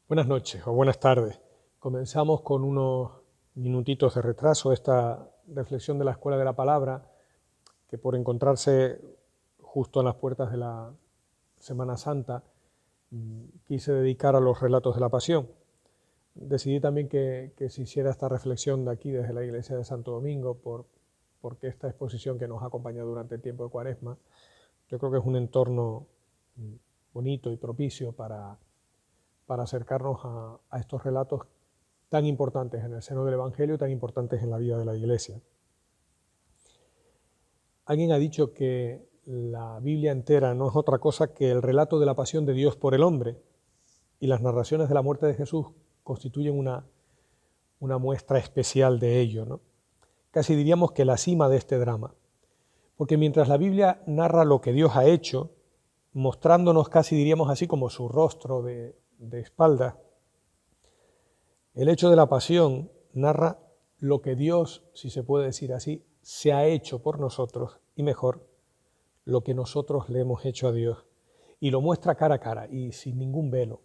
Buenas noches o buenas tardes. Comenzamos con unos minutitos de retraso esta reflexión de la Escuela de la Palabra, que por encontrarse justo en las puertas de la Semana Santa, quise dedicar a los relatos de la Pasión. Decidí también que se hiciera esta reflexión de aquí, desde la Iglesia de Santo Domingo, porque esta exposición que nos ha acompañado durante el tiempo de Cuaresma, yo creo que es un entorno bonito y propicio para acercarnos a estos relatos tan importantes en el seno del Evangelio, tan importantes en la vida de la Iglesia. Alguien ha dicho que la Biblia entera no es otra cosa que el relato de la pasión de Dios por el hombre, y las narraciones de la muerte de Jesús constituyen una muestra especial de ello, ¿no? Casi diríamos que la cima de este drama, porque mientras la Biblia narra lo que Dios ha hecho, mostrándonos casi diríamos así como su rostro de espaldas, el hecho de la pasión narra lo que Dios, si se puede decir así, se ha hecho por nosotros, y mejor, lo que nosotros le hemos hecho a Dios, y lo muestra cara a cara y sin ningún velo.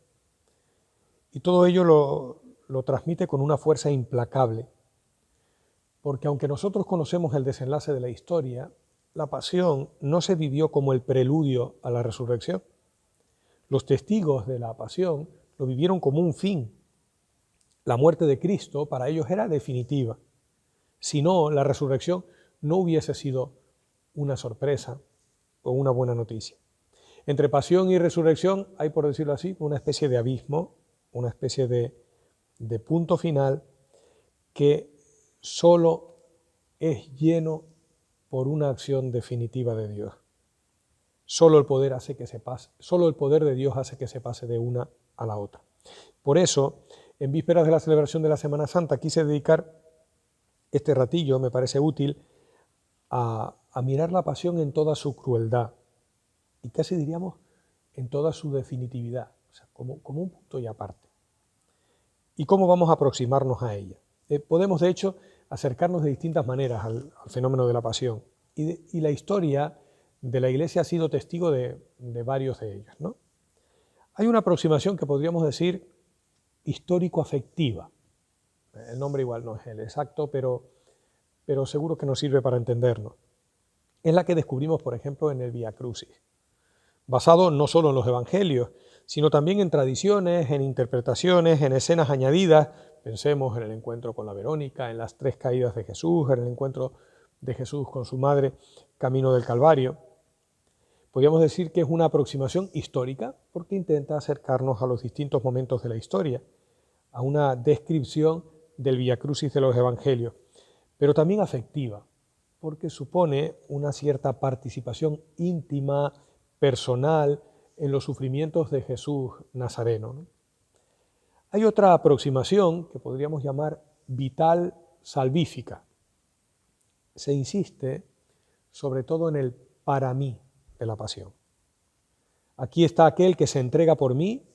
Y todo ello lo transmite con una fuerza implacable, porque aunque nosotros conocemos el desenlace de la historia, la pasión no se vivió como el preludio a la resurrección. Los testigos de la pasión lo vivieron como un fin. La muerte de Cristo para ellos era definitiva. Si no, la resurrección no hubiese sido una sorpresa o una buena noticia. Entre pasión y resurrección hay, por decirlo así, una especie de abismo, una especie de punto final que solo es lleno por una acción definitiva de Dios. Solo el poder hace que se pase, solo el poder de Dios hace que se pase de una a la otra. Por eso, en vísperas de la celebración de la Semana Santa, quise dedicar este ratillo, me parece útil, a mirar la pasión en toda su crueldad y casi diríamos en toda su definitividad, o sea, como un punto y aparte. ¿Y cómo vamos a aproximarnos a ella? Podemos, de hecho, acercarnos de distintas maneras al fenómeno de la pasión. Y la historia de la Iglesia ha sido testigo de varios de ellos, ¿no? Hay una aproximación que podríamos decir histórico-afectiva. El nombre igual no es el exacto, pero seguro que nos sirve para entendernos. Es la que descubrimos, por ejemplo, en el Vía Crucis, basado no solo en los evangelios, sino también en tradiciones, en interpretaciones, en escenas añadidas. Pensemos en el encuentro con la Verónica, en las 3 caídas de Jesús, en el encuentro de Jesús con su madre, camino del Calvario. Podríamos decir que es una aproximación histórica porque intenta acercarnos a los distintos momentos de la historia, a una descripción del Vía Crucis de los evangelios, pero también afectiva, porque supone una cierta participación íntima, personal, en los sufrimientos de Jesús Nazareno, ¿no? Hay otra aproximación que podríamos llamar vital salvífica. Se insiste sobre todo en el para mí de la pasión. Aquí está aquel que se entrega por mí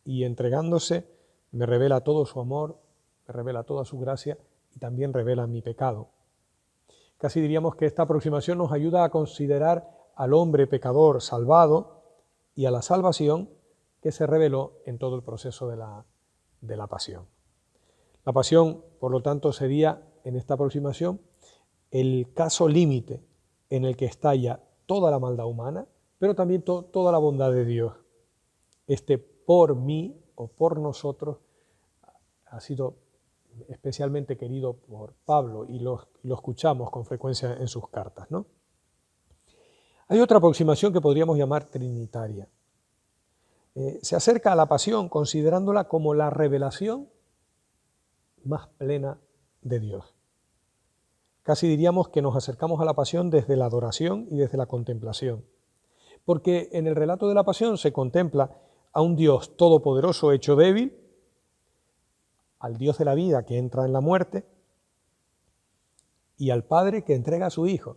y entregándose me revela todo su amor, me revela toda su gracia y también revela mi pecado. Casi diríamos que esta aproximación nos ayuda a considerar al hombre pecador salvado y a la salvación que se reveló en todo el proceso de la pasión. La pasión, por lo tanto, sería en esta aproximación el caso límite en el que estalla toda la maldad humana, pero también toda la bondad de Dios. Este por mí o por nosotros ha sido especialmente querido por Pablo y lo escuchamos con frecuencia en sus cartas, ¿no? Hay otra aproximación que podríamos llamar trinitaria. Se acerca a la pasión considerándola como la revelación más plena de Dios. Casi diríamos que nos acercamos a la pasión desde la adoración y desde la contemplación, porque en el relato de la pasión se contempla a un Dios todopoderoso hecho débil, al Dios de la vida que entra en la muerte, y al Padre que entrega a su Hijo,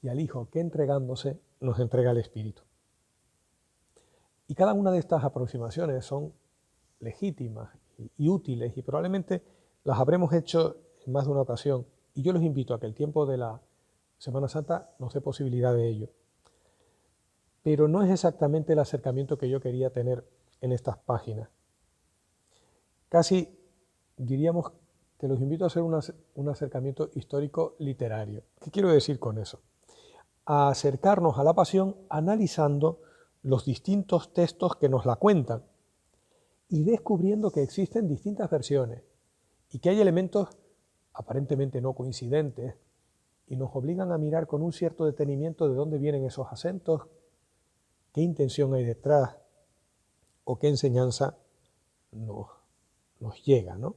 y al Hijo que entregándose nos entrega el Espíritu. Y cada una de estas aproximaciones son legítimas y útiles, y probablemente las habremos hecho en más de una ocasión, y yo los invito a que el tiempo de la Semana Santa nos dé posibilidad de ello. Pero no es exactamente el acercamiento que yo quería tener en estas páginas. casi diríamos que los invito a hacer un acercamiento histórico literario. ¿Qué quiero decir con eso? A acercarnos a la pasión analizando los distintos textos que nos la cuentan y descubriendo que existen distintas versiones y que hay elementos aparentemente no coincidentes y nos obligan a mirar con un cierto detenimiento de dónde vienen esos acentos, qué intención hay detrás o qué enseñanza nos llega, ¿no?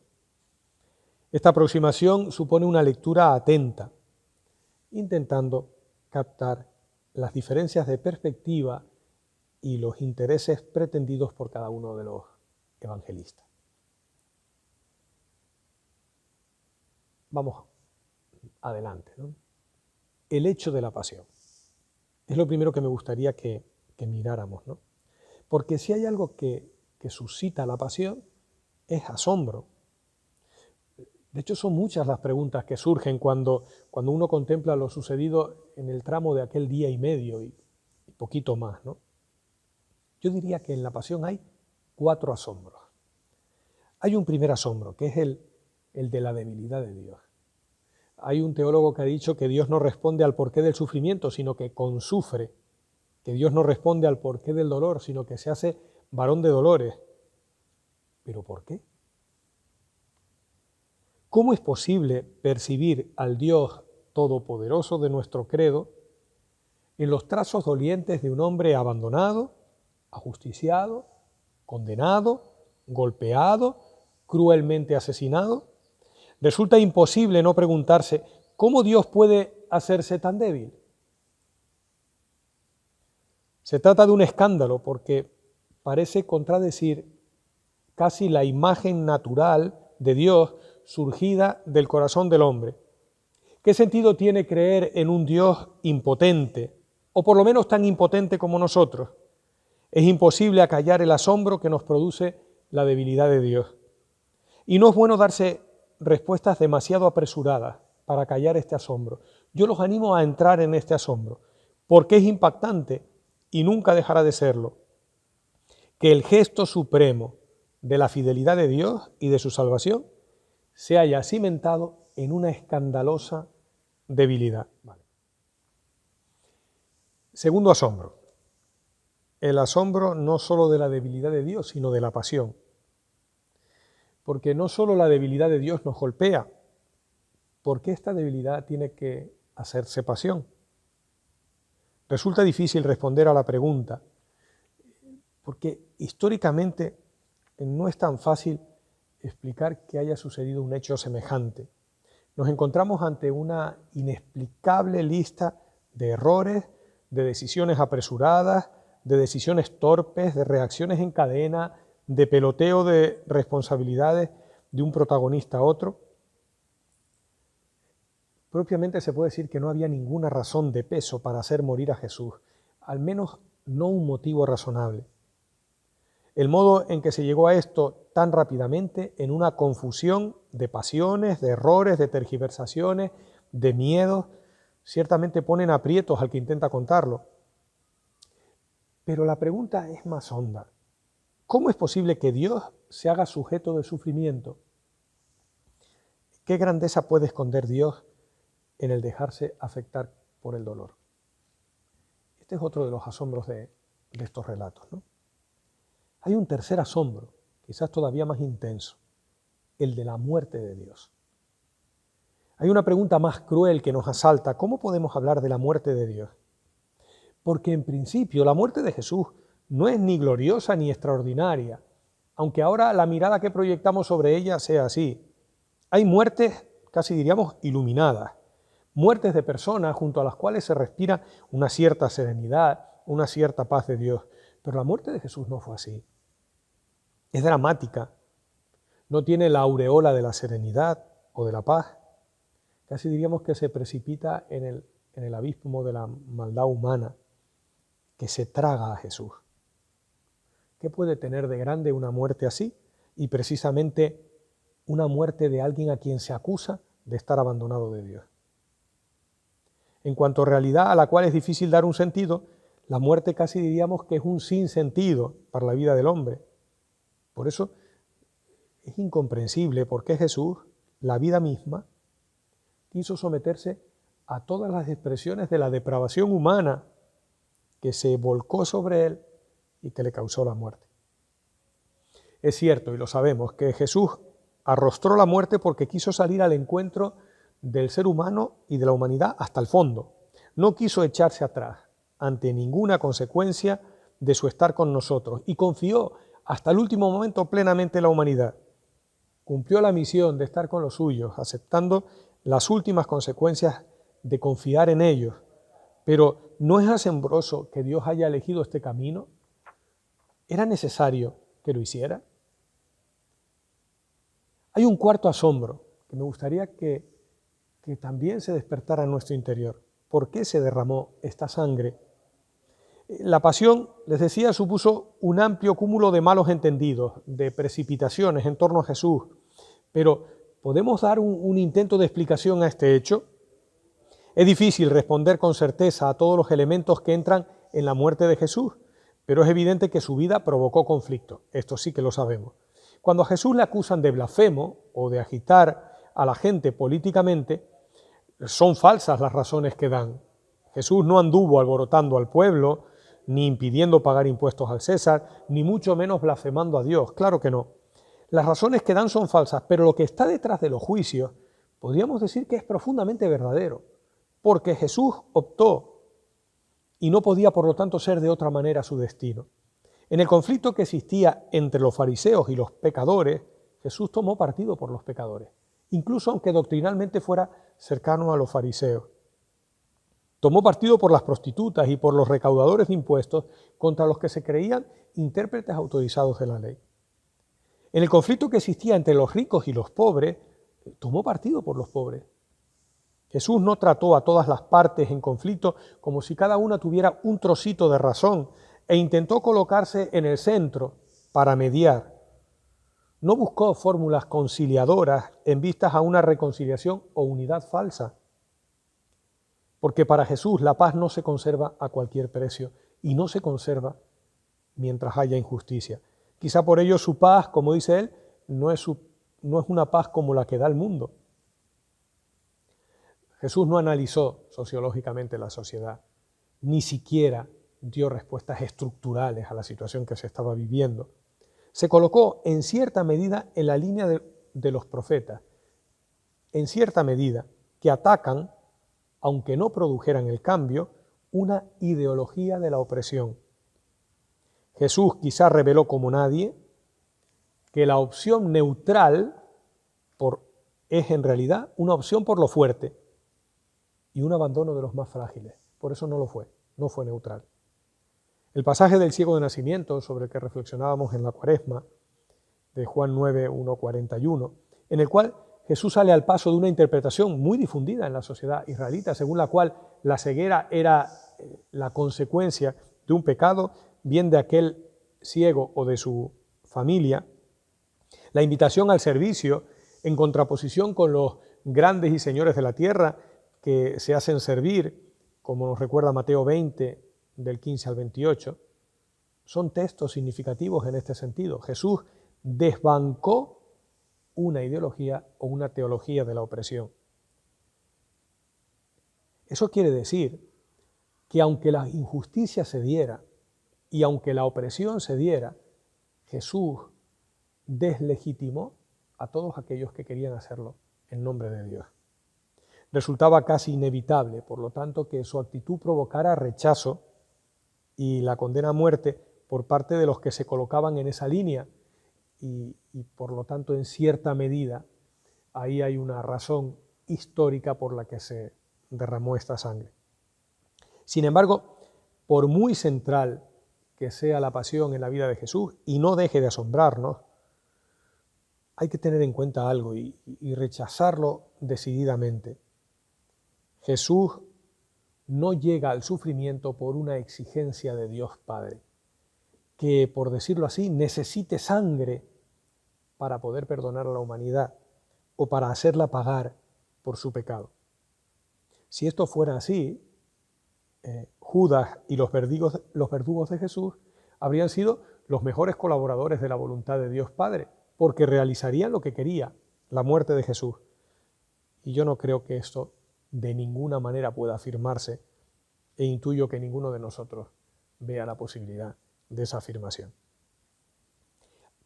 Esta aproximación supone una lectura atenta, intentando captar las diferencias de perspectiva y los intereses pretendidos por cada uno de los evangelistas. Vamos adelante, ¿no? El hecho de la pasión. Es lo primero que me gustaría que miráramos, ¿no? Porque si hay algo que suscita la pasión, es asombro. De hecho, son muchas las preguntas que surgen cuando uno contempla lo sucedido en el tramo de aquel día y medio y poquito más, ¿no? Yo diría que en la pasión hay 4 asombros. Hay un primer asombro, que es el de la debilidad de Dios. Hay un teólogo que ha dicho que Dios no responde al porqué del sufrimiento, sino que consufre, que Dios no responde al porqué del dolor, sino que se hace varón de dolores. ¿Pero por qué? ¿Cómo es posible percibir al Dios todopoderoso de nuestro credo en los trazos dolientes de un hombre abandonado, ajusticiado, condenado, golpeado, cruelmente asesinado? Resulta imposible no preguntarse, ¿cómo Dios puede hacerse tan débil? Se trata de un escándalo porque parece contradecir casi la imagen natural de Dios surgida del corazón del hombre. ¿Qué sentido tiene creer en un Dios impotente, o por lo menos tan impotente como nosotros? Es imposible acallar el asombro que nos produce la debilidad de Dios. Y no es bueno darse respuestas demasiado apresuradas para callar este asombro. Yo los animo a entrar en este asombro, porque es impactante y nunca dejará de serlo, que el gesto supremo de la fidelidad de Dios y de su salvación se haya cimentado en una escandalosa debilidad. Vale. Segundo asombro. El asombro no solo de la debilidad de Dios, sino de la pasión. Porque no solo la debilidad de Dios nos golpea, porque esta debilidad tiene que hacerse pasión. Resulta difícil responder a la pregunta, porque históricamente no es tan fácil explicar que haya sucedido un hecho semejante. Nos encontramos ante una inexplicable lista de errores, de decisiones apresuradas, de decisiones torpes, de reacciones en cadena, de peloteo de responsabilidades de un protagonista a otro. Propiamente se puede decir que no había ninguna razón de peso para hacer morir a Jesús, al menos no un motivo razonable. El modo en que se llegó a esto tan rápidamente, en una confusión de pasiones, de errores, de tergiversaciones, de miedos, ciertamente ponen aprietos al que intenta contarlo. Pero la pregunta es más honda. ¿Cómo es posible que Dios se haga sujeto de sufrimiento? ¿Qué grandeza puede esconder Dios en el dejarse afectar por el dolor? Este es otro de los asombros de estos relatos, ¿no? Hay un tercer asombro, quizás todavía más intenso, el de la muerte de Dios. Hay una pregunta más cruel que nos asalta. ¿Cómo podemos hablar de la muerte de Dios? Porque en principio la muerte de Jesús no es ni gloriosa ni extraordinaria, aunque ahora la mirada que proyectamos sobre ella sea así. Hay muertes, casi diríamos, iluminadas, muertes de personas junto a las cuales se respira una cierta serenidad, una cierta paz de Dios. Pero la muerte de Jesús no fue así. Es dramática, no tiene la aureola de la serenidad o de la paz. Casi diríamos que se precipita en el abismo de la maldad humana, que se traga a Jesús. ¿Qué puede tener de grande una muerte así? Y precisamente una muerte de alguien a quien se acusa de estar abandonado de Dios. En cuanto a realidad a la cual es difícil dar un sentido, la muerte casi diríamos que es un sinsentido para la vida del hombre. Por eso Es incomprensible por qué Jesús, la vida misma, quiso someterse a todas las expresiones de la depravación humana que se volcó sobre él y que le causó la muerte. Es cierto, y lo sabemos, que Jesús arrostró la muerte porque quiso salir al encuentro del ser humano y de la humanidad hasta el fondo. No quiso echarse atrás ante ninguna consecuencia de su estar con nosotros y confió hasta el último momento plenamente en la humanidad. Cumplió la misión de estar con los suyos, aceptando las últimas consecuencias de confiar en ellos. Pero ¿no es asombroso que Dios haya elegido este camino? ¿Era necesario que lo hiciera? Hay un cuarto asombro que me gustaría que también se despertara en nuestro interior. ¿Por qué se derramó esta sangre? La pasión, les decía, supuso un amplio cúmulo de malos entendidos, de precipitaciones en torno a Jesús. Pero, ¿podemos dar un intento de explicación a este hecho? Es difícil responder con certeza a todos los elementos que entran en la muerte de Jesús, pero es evidente que su vida provocó conflicto. Esto sí que lo sabemos. Cuando a Jesús le acusan de blasfemo o de agitar a la gente políticamente, son falsas las razones que dan. Jesús no anduvo alborotando al pueblo, ni impidiendo pagar impuestos al César, ni mucho menos blasfemando a Dios. Claro que no. Las razones que dan son falsas, pero lo que está detrás de los juicios, podríamos decir que es profundamente verdadero, porque Jesús optó y no podía por lo tanto ser de otra manera su destino. En el conflicto que existía entre los fariseos y los pecadores, Jesús tomó partido por los pecadores, incluso aunque doctrinalmente fuera cercano a los fariseos. Tomó partido por las prostitutas y por los recaudadores de impuestos contra los que se creían intérpretes autorizados de la ley. En el conflicto que existía entre los ricos y los pobres, tomó partido por los pobres. Jesús no trató a todas las partes en conflicto como si cada una tuviera un trocito de razón e intentó colocarse en el centro para mediar. No buscó fórmulas conciliadoras en vistas a una reconciliación o unidad falsa, porque para Jesús la paz no se conserva a cualquier precio y no se conserva mientras haya injusticia. Quizá por ello su paz, como dice él, no es una paz como la que da el mundo. Jesús no analizó sociológicamente la sociedad, ni siquiera dio respuestas estructurales a la situación que se estaba viviendo. Se colocó en cierta medida en la línea de los profetas, en cierta medida, que atacan, aunque no produjeran el cambio, una ideología de la opresión. Jesús quizá reveló como nadie que la opción neutral es en realidad una opción por lo fuerte y un abandono de los más frágiles. Por eso no fue neutral. El pasaje del ciego de nacimiento, sobre el que reflexionábamos en la Cuaresma, de Juan 9, 1, 41, en el cual Jesús sale al paso de una interpretación muy difundida en la sociedad israelita, según la cual la ceguera era la consecuencia de un pecado, bien de aquel ciego o de su familia. La invitación al servicio, en contraposición con los grandes y señores de la tierra que se hacen servir, como nos recuerda Mateo 20, del 15 al 28, son textos significativos en este sentido. Jesús desbancó una ideología o una teología de la opresión. Eso quiere decir que aunque la injusticia se diera y aunque la opresión se diera, Jesús deslegitimó a todos aquellos que querían hacerlo en nombre de Dios. Resultaba casi inevitable, por lo tanto, que su actitud provocara rechazo y la condena a muerte por parte de los que se colocaban en esa línea y por lo tanto, en cierta medida, ahí hay una razón histórica por la que se derramó esta sangre. Sin embargo, por muy central que sea la pasión en la vida de Jesús y no deje de asombrarnos, hay que tener en cuenta algo y rechazarlo decididamente. Jesús no llega al sufrimiento por una exigencia de Dios Padre, que, por decirlo así, necesite sangre para poder perdonar a la humanidad o para hacerla pagar por su pecado. Si esto fuera así, Judas y los verdugos de Jesús habrían sido los mejores colaboradores de la voluntad de Dios Padre, porque realizarían lo que quería, la muerte de Jesús. Y yo no creo que esto de ninguna manera pueda afirmarse, e intuyo que ninguno de nosotros vea la posibilidad de esa afirmación.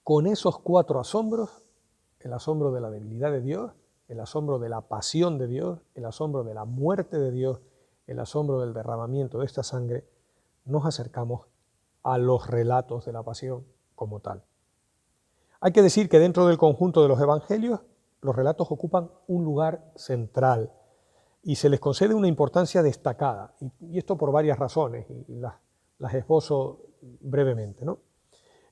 Con esos 4 asombros, el asombro de la debilidad de Dios, el asombro de la pasión de Dios, el asombro de la muerte de Dios, el asombro del derramamiento de esta sangre, nos acercamos a los relatos de la pasión como tal. Hay que decir que dentro del conjunto de los evangelios, los relatos ocupan un lugar central y se les concede una importancia destacada, y esto por varias razones, y las esbozo brevemente, ¿no?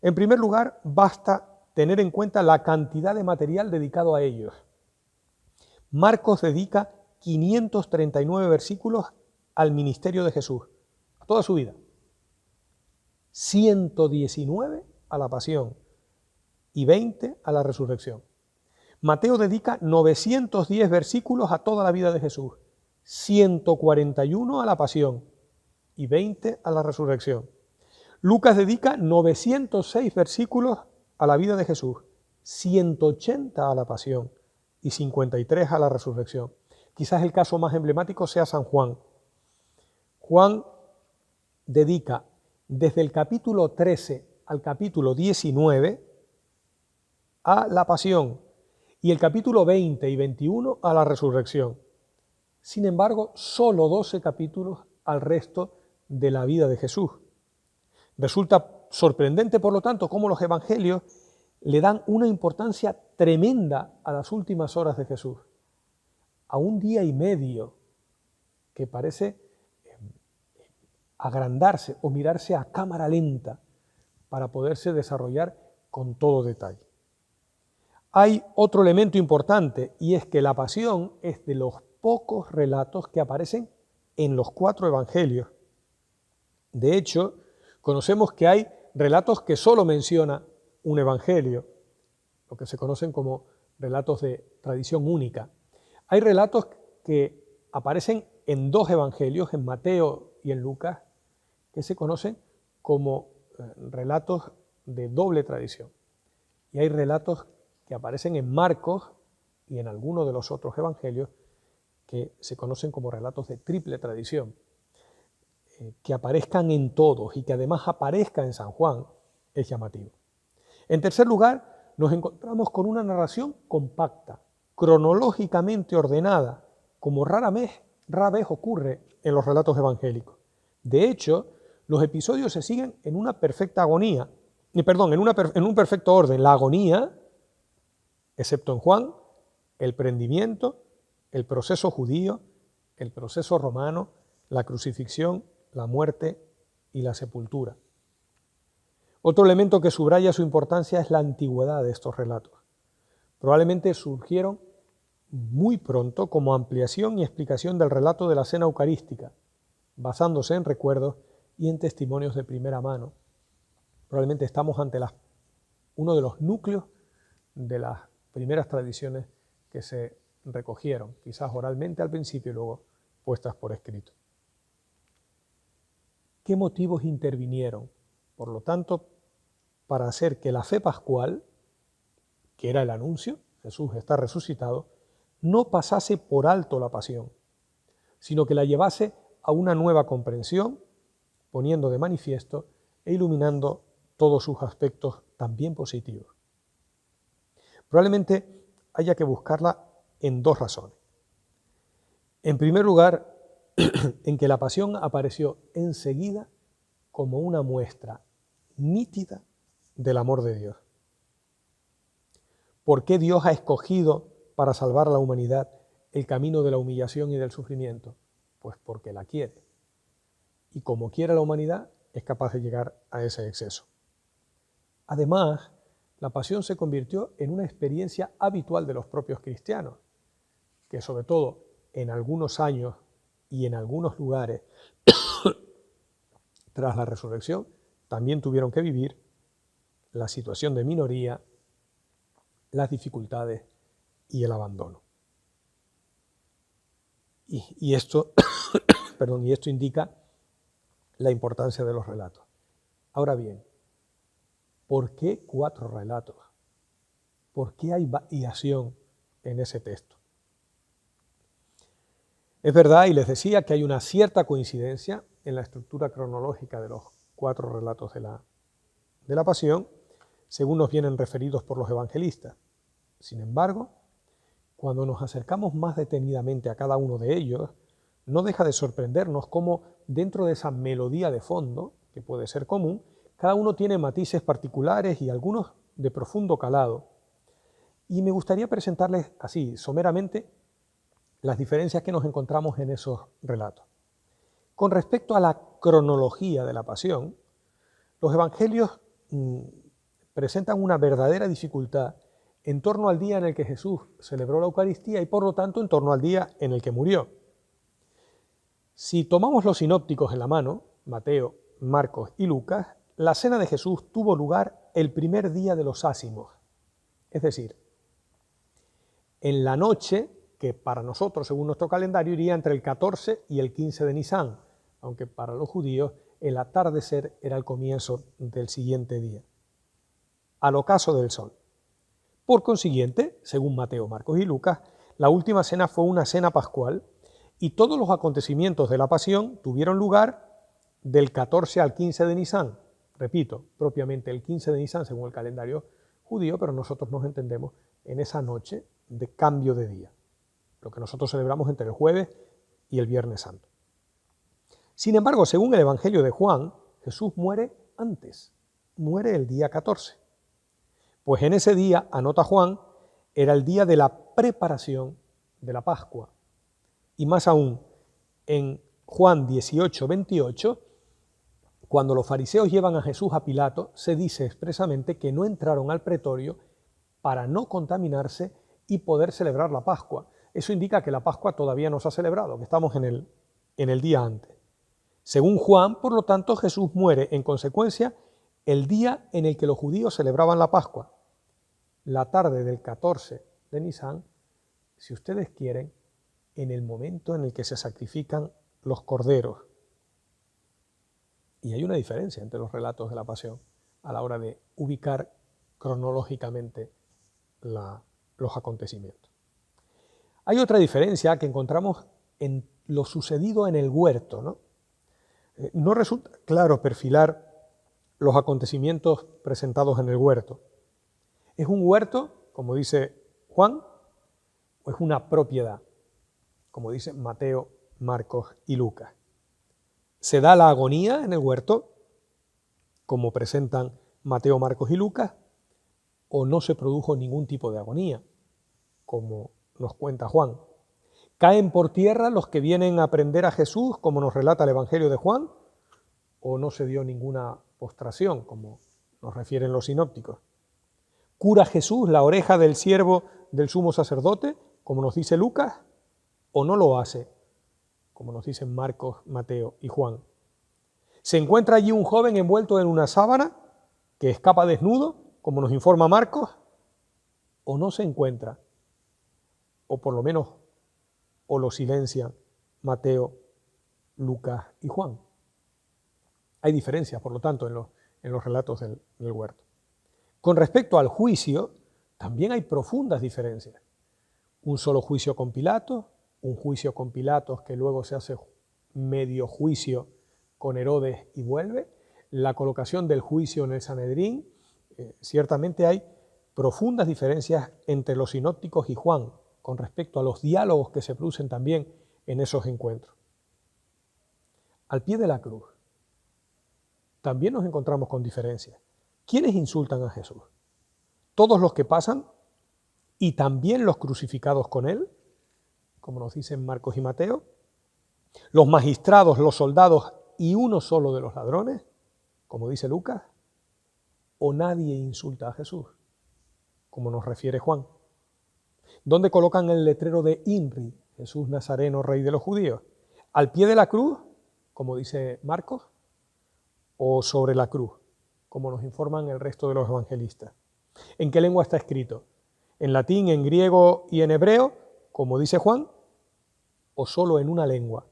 En primer lugar, basta tener en cuenta la cantidad de material dedicado a ellos. Marcos dedica 539 versículos al ministerio de Jesús, a toda su vida. 119 a la pasión y 20 a la resurrección. Mateo dedica 910 versículos a toda la vida de Jesús, 141 a la pasión y 20 a la resurrección. Lucas dedica 906 versículos a la vida de Jesús, 180 a la pasión y 53 a la resurrección. Quizás el caso más emblemático sea San Juan. Juan dedica desde el capítulo 13 al capítulo 19 a la pasión y el capítulo 20 y 21 a la resurrección. Sin embargo, solo 12 capítulos al resto de la vida de Jesús. Resulta sorprendente, por lo tanto, cómo los evangelios le dan una importancia tremenda a las últimas horas de Jesús, a un día y medio que parece agrandarse o mirarse a cámara lenta para poderse desarrollar con todo detalle. Hay otro elemento importante, y es que la pasión es de los pocos relatos que aparecen en los 4 evangelios. De hecho, conocemos que hay relatos que solo menciona un evangelio, lo que se conocen como relatos de tradición única. Hay relatos que aparecen en 2 evangelios, en Mateo y en Lucas, que se conocen como relatos de doble tradición. Y hay relatos que aparecen en Marcos y en algunos de los otros evangelios que se conocen como relatos de triple tradición. Que aparezcan en todos y que además aparezca en San Juan es llamativo. En tercer lugar, nos encontramos con una narración compacta, cronológicamente ordenada, como rara vez ocurre en los relatos evangélicos. De hecho, los episodios se siguen en una perfecta agonía, en un perfecto orden. La agonía, excepto en Juan, el prendimiento, el proceso judío, el proceso romano, la crucifixión, la muerte y la sepultura. Otro elemento que subraya su importancia es la antigüedad de estos relatos. Probablemente surgieron muy pronto como ampliación y explicación del relato de la cena eucarística, basándose en recuerdos y en testimonios de primera mano. Probablemente estamos ante uno de los núcleos de las primeras tradiciones que se recogieron, quizás oralmente al principio y luego puestas por escrito. ¿Qué motivos intervinieron, por lo tanto, para hacer que la fe pascual, que era el anuncio, Jesús está resucitado, no pasase por alto la pasión, sino que la llevase a una nueva comprensión, poniendo de manifiesto e iluminando todos sus aspectos también positivos? Probablemente haya que buscarla en 2 razones. En primer lugar, en que la pasión apareció enseguida como una muestra nítida del amor de Dios. ¿Por qué Dios ha escogido para salvar a la humanidad el camino de la humillación y del sufrimiento? Pues porque la quiere. Y como quiere la humanidad, es capaz de llegar a ese exceso. Además, la pasión se convirtió en una experiencia habitual de los propios cristianos, que sobre todo en algunos años y en algunos lugares, tras la resurrección, también tuvieron que vivir la situación de minoría, las dificultades y el abandono. Y esto indica la importancia de los relatos. Ahora bien, ¿por qué 4 relatos? ¿Por qué hay variación en ese texto? Es verdad, y les decía, que hay una cierta coincidencia en la estructura cronológica de los 4 relatos de la Pasión, según nos vienen referidos por los evangelistas. Sin embargo, cuando nos acercamos más detenidamente a cada uno de ellos, no deja de sorprendernos cómo dentro de esa melodía de fondo, que puede ser común, cada uno tiene matices particulares y algunos de profundo calado. Y me gustaría presentarles así, someramente, las diferencias que nos encontramos en esos relatos. Con respecto a la cronología de la Pasión, los evangelios presentan una verdadera dificultad en torno al día en el que Jesús celebró la Eucaristía y por lo tanto en torno al día en el que murió. Si tomamos los sinópticos en la mano, Mateo, Marcos y Lucas, la cena de Jesús tuvo lugar el primer día de los ázimos, es decir, en la noche que para nosotros, según nuestro calendario, iría entre el 14 y el 15 de Nisán, aunque para los judíos el atardecer era el comienzo del siguiente día, al ocaso del sol. Por consiguiente, según Mateo, Marcos y Lucas, la última cena fue una cena pascual y todos los acontecimientos de la Pasión tuvieron lugar del 14 al 15 de Nisán. Repito, propiamente el 15 de Nisán según el calendario judío, pero nosotros nos entendemos en esa noche de cambio de día, lo que nosotros celebramos entre el jueves y el Viernes Santo. Sin embargo, según el Evangelio de Juan, Jesús muere antes, muere el día 14. Pues en ese día, anota Juan, era el día de la preparación de la Pascua. Y más aún, en Juan 18, 28, cuando los fariseos llevan a Jesús a Pilato, se dice expresamente que no entraron al pretorio para no contaminarse y poder celebrar la Pascua. Eso indica que la Pascua todavía no se ha celebrado, que estamos en el día antes. Según Juan, por lo tanto, Jesús muere en consecuencia el día en el que los judíos celebraban la Pascua. La tarde del 14 de Nisán, si ustedes quieren, en el momento en el que se sacrifican los corderos. Y hay una diferencia entre los relatos de la Pasión a la hora de ubicar cronológicamente los acontecimientos. Hay otra diferencia que encontramos en lo sucedido en el huerto, ¿no? No resulta claro perfilar los acontecimientos presentados en el huerto. ¿Es un huerto, como dice Juan, o es una propiedad, como dicen Mateo, Marcos y Lucas? ¿Se da la agonía en el huerto, como presentan Mateo, Marcos y Lucas, o no se produjo ningún tipo de agonía, como nos cuenta Juan? ¿Caen por tierra los que vienen a aprender a Jesús, como nos relata el Evangelio de Juan, o no se dio ninguna postración, como nos refieren los sinópticos? ¿Cura Jesús la oreja del siervo del sumo sacerdote, como nos dice Lucas, o no lo hace, como nos dicen Marcos, Mateo y Juan? ¿Se encuentra allí un joven envuelto en una sábana que escapa desnudo, como nos informa Marcos, o no se encuentra? O por lo menos, o lo silencian Mateo, Lucas y Juan. Hay diferencias, por lo tanto, en los relatos del huerto. Con respecto al juicio, también hay profundas diferencias. Un solo juicio con Pilato, un juicio con Pilatos que luego se hace medio juicio con Herodes y vuelve, la colocación del juicio en el Sanedrín. Ciertamente hay profundas diferencias entre los sinópticos y Juan con respecto a los diálogos que se producen también en esos encuentros. Al pie de la cruz también nos encontramos con diferencias. ¿Quiénes insultan a Jesús? ¿Todos los que pasan y también los crucificados con él, como nos dicen Marcos y Mateo? ¿Los magistrados, los soldados y uno solo de los ladrones, como dice Lucas? ¿O nadie insulta a Jesús, como nos refiere Juan? ¿Dónde colocan el letrero de INRI, Jesús Nazareno, Rey de los Judíos? ¿Al pie de la cruz, como dice Marcos, o sobre la cruz, como nos informan el resto de los evangelistas? ¿En qué lengua está escrito? ¿En latín, en griego y en hebreo, como dice Juan, o solo en una lengua,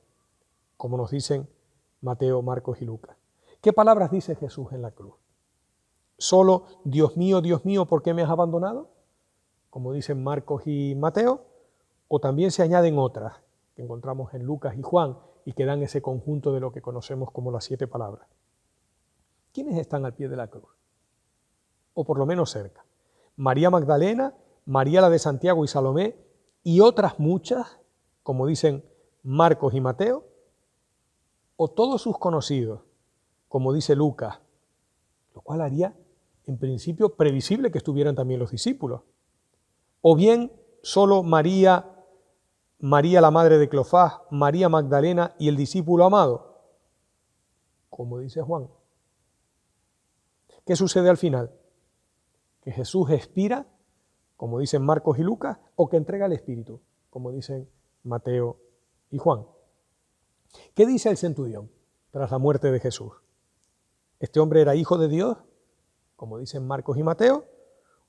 como nos dicen Mateo, Marcos y Lucas? ¿Qué palabras dice Jesús en la cruz? ¿Solo Dios mío, ¿por qué me has abandonado? como dicen Marcos y Mateo, o también se añaden otras que encontramos en Lucas y Juan y que dan ese conjunto de lo que conocemos como las 7 palabras. ¿Quiénes están al pie de la cruz? O por lo menos cerca. María Magdalena, María la de Santiago y Salomé y otras muchas, como dicen Marcos y Mateo, o todos sus conocidos, como dice Lucas, lo cual haría en principio previsible que estuvieran también los discípulos. O bien solo María la madre de Cleofás, María Magdalena y el discípulo amado, como dice Juan. ¿Qué sucede al final? Que Jesús expira, como dicen Marcos y Lucas, o que entrega el Espíritu, como dicen Mateo y Juan. ¿Qué dice el centurión tras la muerte de Jesús? ¿Este hombre era hijo de Dios, como dicen Marcos y Mateo,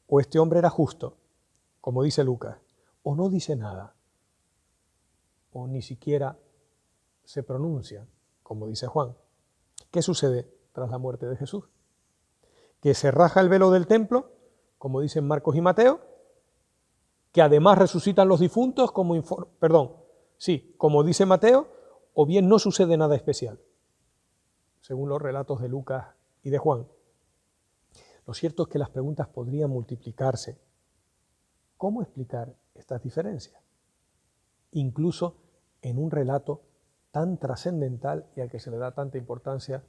o este hombre era justo, como dice Lucas, o no dice nada, o ni siquiera se pronuncia, como dice Juan? ¿Qué sucede tras la muerte de Jesús? Que se raja el velo del templo, como dicen Marcos y Mateo, que además resucitan los difuntos, como dice Mateo, o bien no sucede nada especial, según los relatos de Lucas y de Juan. Lo cierto es que las preguntas podrían multiplicarse. ¿Cómo explicar estas diferencias? Incluso en un relato tan trascendental y al que se le da tanta importancia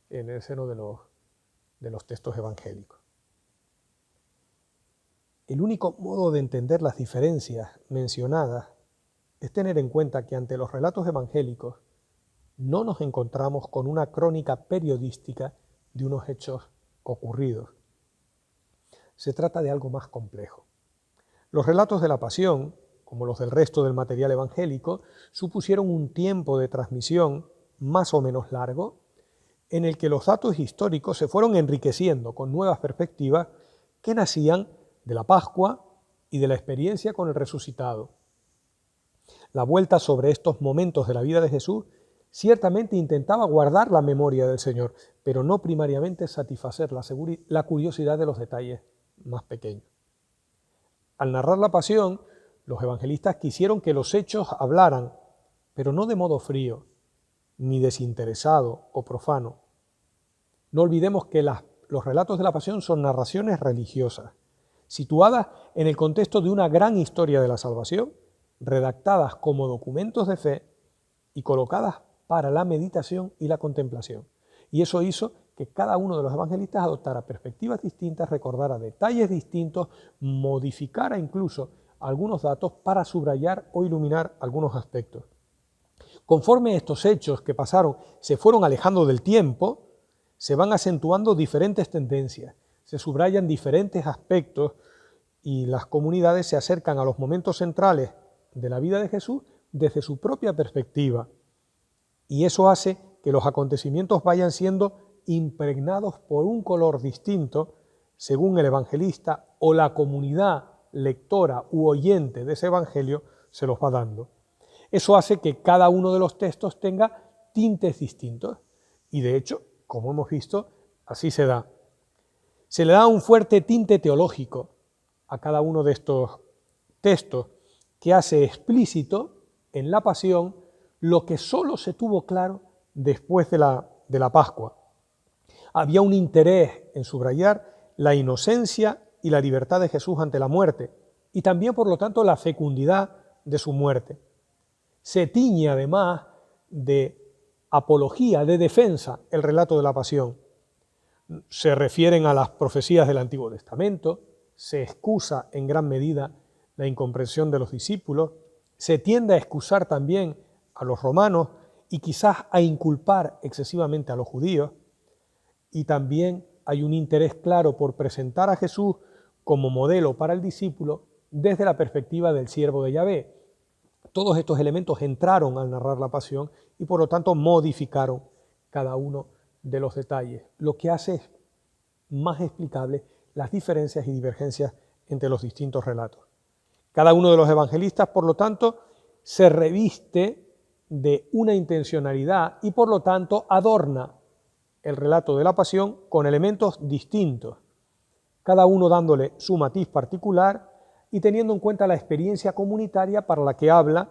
en el seno de los textos evangélicos. El único modo de entender las diferencias mencionadas es tener en cuenta que ante los relatos evangélicos no nos encontramos con una crónica periodística de unos hechos ocurridos. Se trata de algo más complejo. Los relatos de la pasión, como los del resto del material evangélico, supusieron un tiempo de transmisión más o menos largo, en el que los datos históricos se fueron enriqueciendo con nuevas perspectivas que nacían de la Pascua y de la experiencia con el resucitado. La vuelta sobre estos momentos de la vida de Jesús ciertamente intentaba guardar la memoria del Señor, pero no primariamente satisfacer la curiosidad de los detalles más pequeños. Al narrar la pasión, los evangelistas quisieron que los hechos hablaran, pero no de modo frío, ni desinteresado o profano. No olvidemos que los relatos de la pasión son narraciones religiosas, situadas en el contexto de una gran historia de la salvación, redactadas como documentos de fe y colocadas para la meditación y la contemplación. Y eso hizo que cada uno de los evangelistas adoptara perspectivas distintas, recordara detalles distintos, modificara incluso algunos datos para subrayar o iluminar algunos aspectos. Conforme estos hechos que pasaron se fueron alejando del tiempo, se van acentuando diferentes tendencias, se subrayan diferentes aspectos y las comunidades se acercan a los momentos centrales de la vida de Jesús desde su propia perspectiva. Y eso hace que los acontecimientos vayan siendo impregnados por un color distinto según el evangelista o la comunidad lectora u oyente de ese evangelio se los va dando. Eso hace que cada uno de los textos tenga tintes distintos y de hecho, como hemos visto, así se da. Se le da un fuerte tinte teológico a cada uno de estos textos que hace explícito en la pasión lo que solo se tuvo claro después de la Pascua. Había un interés en subrayar la inocencia y la libertad de Jesús ante la muerte y también, por lo tanto, la fecundidad de su muerte. Se tiñe además de apología, de defensa, el relato de la pasión. Se refieren a las profecías del Antiguo Testamento, se excusa en gran medida la incomprensión de los discípulos, se tiende a excusar también a los romanos y quizás a inculpar excesivamente a los judíos, y también hay un interés claro por presentar a Jesús como modelo para el discípulo desde la perspectiva del siervo de Yahvé. Todos estos elementos entraron al narrar la pasión y por lo tanto modificaron cada uno de los detalles, lo que hace más explicable las diferencias y divergencias entre los distintos relatos. Cada uno de los evangelistas, por lo tanto, se reviste de una intencionalidad y por lo tanto adorna el relato de la pasión con elementos distintos, cada uno dándole su matiz particular y teniendo en cuenta la experiencia comunitaria para la que habla,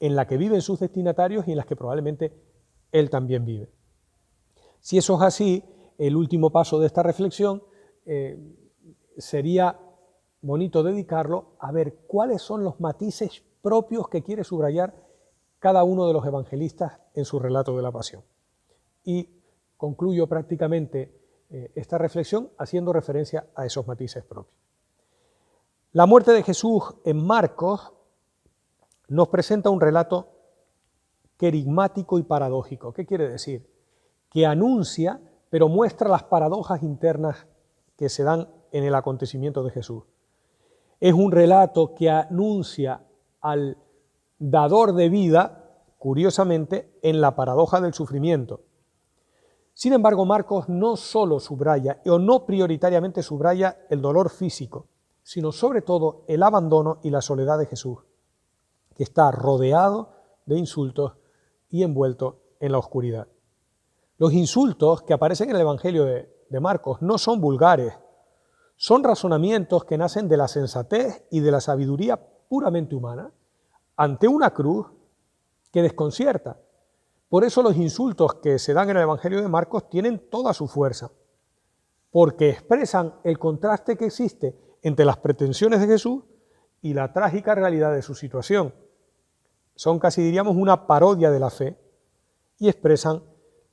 en la que viven sus destinatarios y en las que probablemente él también vive. Si eso es así, el último paso de esta reflexión sería bonito dedicarlo a ver cuáles son los matices propios que quiere subrayar cada uno de los evangelistas en su relato de la pasión. Y concluyo prácticamente esta reflexión haciendo referencia a esos matices propios. La muerte de Jesús en Marcos nos presenta un relato querigmático y paradójico. ¿Qué quiere decir? Que anuncia, pero muestra las paradojas internas que se dan en el acontecimiento de Jesús. Es un relato que anuncia al dador de vida, curiosamente, en la paradoja del sufrimiento. Sin embargo, Marcos no solo subraya, o no prioritariamente subraya el dolor físico, sino sobre todo el abandono y la soledad de Jesús, que está rodeado de insultos y envuelto en la oscuridad. Los insultos que aparecen en el Evangelio de Marcos no son vulgares, son razonamientos que nacen de la sensatez y de la sabiduría puramente humana ante una cruz que desconcierta. Por eso los insultos que se dan en el Evangelio de Marcos tienen toda su fuerza, porque expresan el contraste que existe entre las pretensiones de Jesús y la trágica realidad de su situación. Son casi diríamos una parodia de la fe y expresan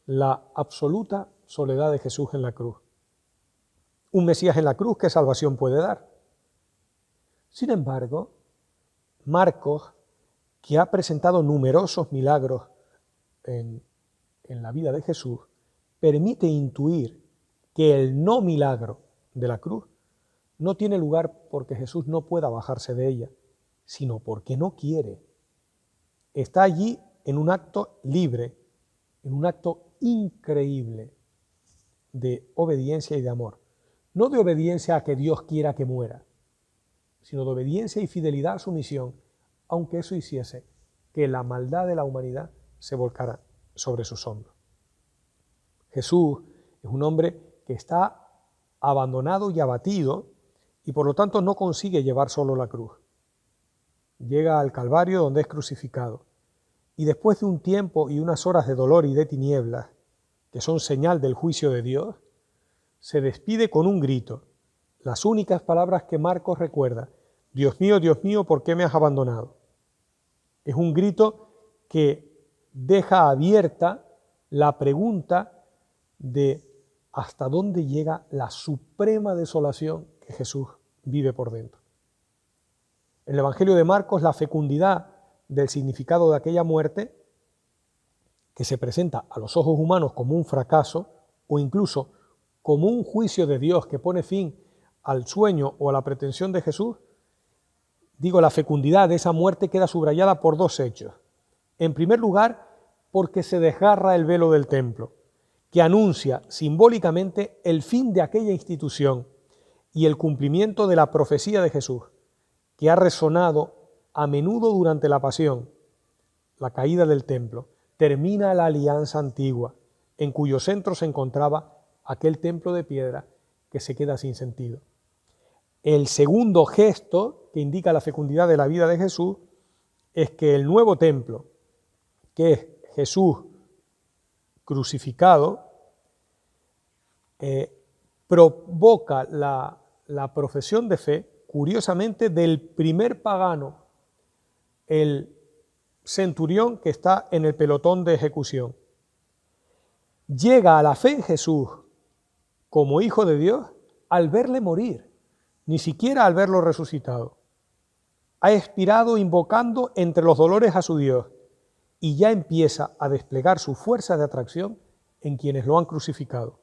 la absoluta soledad de Jesús en la cruz. Un Mesías en la cruz, ¿qué salvación puede dar? Sin embargo, Marcos, que ha presentado numerosos milagros en la vida de Jesús, permite intuir que el no milagro de la cruz no tiene lugar porque Jesús no pueda bajarse de ella, sino porque no quiere. Está allí en un acto libre, en un acto increíble de obediencia y de amor. No de obediencia a que Dios quiera que muera, sino de obediencia y fidelidad a su misión, aunque eso hiciese que la maldad de la humanidad se volcara sobre sus hombros. Jesús es un hombre que está abandonado y abatido y por lo tanto no consigue llevar solo la cruz. Llega al Calvario donde es crucificado y después de un tiempo y unas horas de dolor y de tinieblas, que son señal del juicio de Dios, se despide con un grito, las únicas palabras que Marcos recuerda: Dios mío, ¿por qué me has abandonado? Es un grito que deja abierta la pregunta de hasta dónde llega la suprema desolación que Jesús vive por dentro. En el Evangelio de Marcos, la fecundidad del significado de aquella muerte, que se presenta a los ojos humanos como un fracaso o incluso como un juicio de Dios que pone fin al sueño o a la pretensión de Jesús, la fecundidad de esa muerte queda subrayada por dos hechos. En primer lugar, porque se desgarra el velo del templo, que anuncia simbólicamente el fin de aquella institución y el cumplimiento de la profecía de Jesús, que ha resonado a menudo durante la pasión. La caída del templo termina la alianza antigua, en cuyo centro se encontraba aquel templo de piedra que se queda sin sentido. El segundo gesto que indica la fecundidad de la vida de Jesús es que el nuevo templo, que es Jesús crucificado, provoca la profesión de fe, curiosamente, del primer pagano, el centurión que está en el pelotón de ejecución. Llega a la fe en Jesús como Hijo de Dios al verle morir, ni siquiera al verlo resucitado. Ha expirado invocando entre los dolores a su Dios y ya empieza a desplegar su fuerza de atracción en quienes lo han crucificado.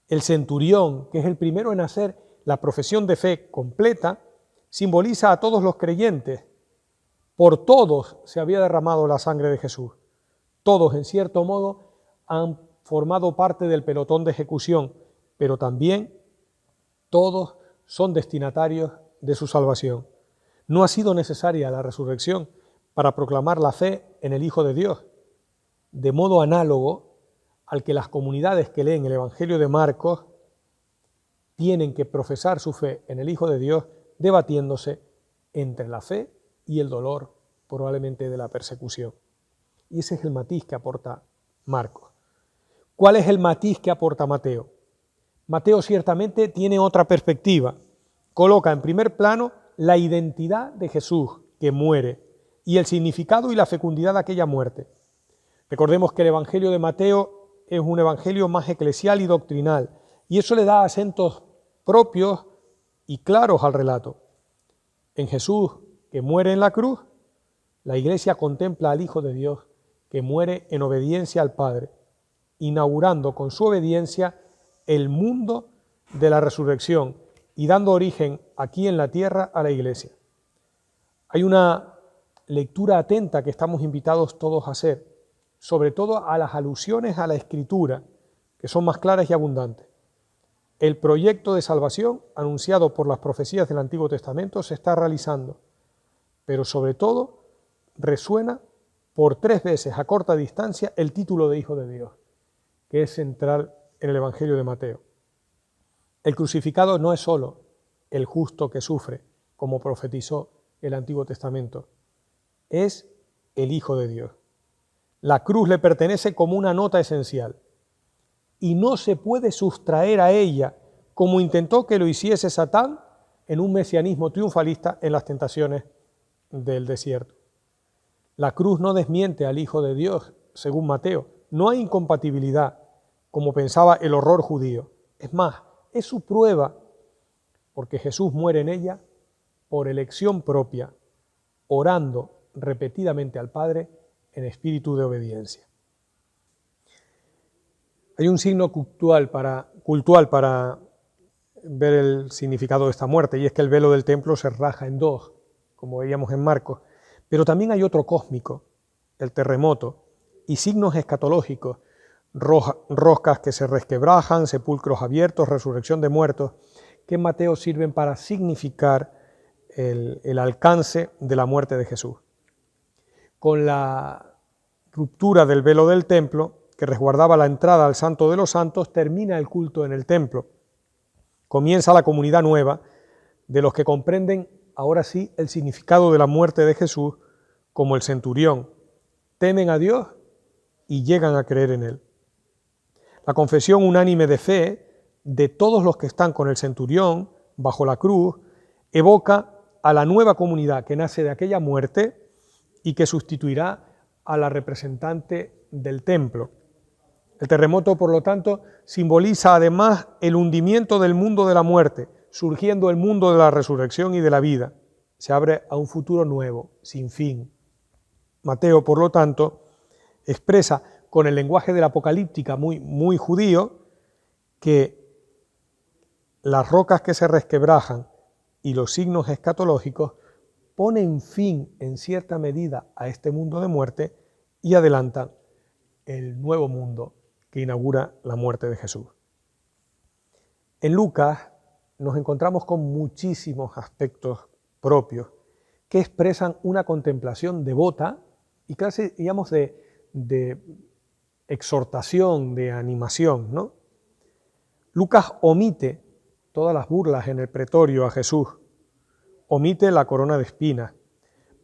El centurión, que es el primero en hacer la profesión de fe completa, simboliza a todos los creyentes. Por todos se había derramado la sangre de Jesús. Todos, en cierto modo, han formado parte del pelotón de ejecución, pero también todos son destinatarios de su salvación. No ha sido necesaria la resurrección para proclamar la fe en el Hijo de Dios, de modo análogo al que las comunidades que leen el Evangelio de Marcos tienen que profesar su fe en el Hijo de Dios debatiéndose entre la fe y el dolor, probablemente de la persecución. Y ese es el matiz que aporta Marcos. ¿Cuál es el matiz que aporta Mateo? Mateo ciertamente tiene otra perspectiva. Coloca en primer plano la identidad de Jesús que muere y el significado y la fecundidad de aquella muerte. Recordemos que el Evangelio de Mateo es un evangelio más eclesial y doctrinal, y eso le da acentos propios y claros al relato. En Jesús, que muere en la cruz, la Iglesia contempla al Hijo de Dios que muere en obediencia al Padre, inaugurando con su obediencia el mundo de la resurrección y dando origen aquí en la tierra a la Iglesia. Hay una lectura atenta que estamos invitados todos a hacer, sobre todo a las alusiones a la Escritura, que son más claras y abundantes. El proyecto de salvación anunciado por las profecías del Antiguo Testamento se está realizando, pero sobre todo resuena por 3 veces a corta distancia el título de Hijo de Dios, que es central en el Evangelio de Mateo. El crucificado no es solo el justo que sufre, como profetizó el Antiguo Testamento, es el Hijo de Dios. La cruz le pertenece como una nota esencial y no se puede sustraer a ella, como intentó que lo hiciese Satán en un mesianismo triunfalista en las tentaciones del desierto. La cruz no desmiente al Hijo de Dios, según Mateo. No hay incompatibilidad, como pensaba el horror judío. Es más, es su prueba, porque Jesús muere en ella por elección propia, orando repetidamente al Padre en espíritu de obediencia. Hay un signo cultural para ver el significado de esta muerte, y es que el velo del templo se raja en 2, como veíamos en Marcos. Pero también hay otro cósmico, el terremoto, y signos escatológicos, roscas que se resquebrajan, sepulcros abiertos, resurrección de muertos, que en Mateo sirven para significar el alcance de la muerte de Jesús. Con la ruptura del velo del templo, que resguardaba la entrada al Santo de los Santos, termina el culto en el templo. Comienza la comunidad nueva de los que comprenden ahora sí el significado de la muerte de Jesús, como el centurión. Temen a Dios y llegan a creer en Él. La confesión unánime de fe de todos los que están con el centurión bajo la cruz evoca a la nueva comunidad que nace de aquella muerte y que sustituirá a la representante del templo. El terremoto, por lo tanto, simboliza además el hundimiento del mundo de la muerte, surgiendo el mundo de la resurrección y de la vida. Se abre a un futuro nuevo, sin fin. Mateo, por lo tanto, expresa con el lenguaje de la apocalíptica muy judío que las rocas que se resquebrajan y los signos escatológicos ponen fin en cierta medida a este mundo de muerte y adelantan el nuevo mundo que inaugura la muerte de Jesús. En Lucas nos encontramos con muchísimos aspectos propios que expresan una contemplación devota y casi, digamos, de exhortación, de animación, ¿no? Lucas omite todas las burlas en el pretorio a Jesús, omite la corona de espinas,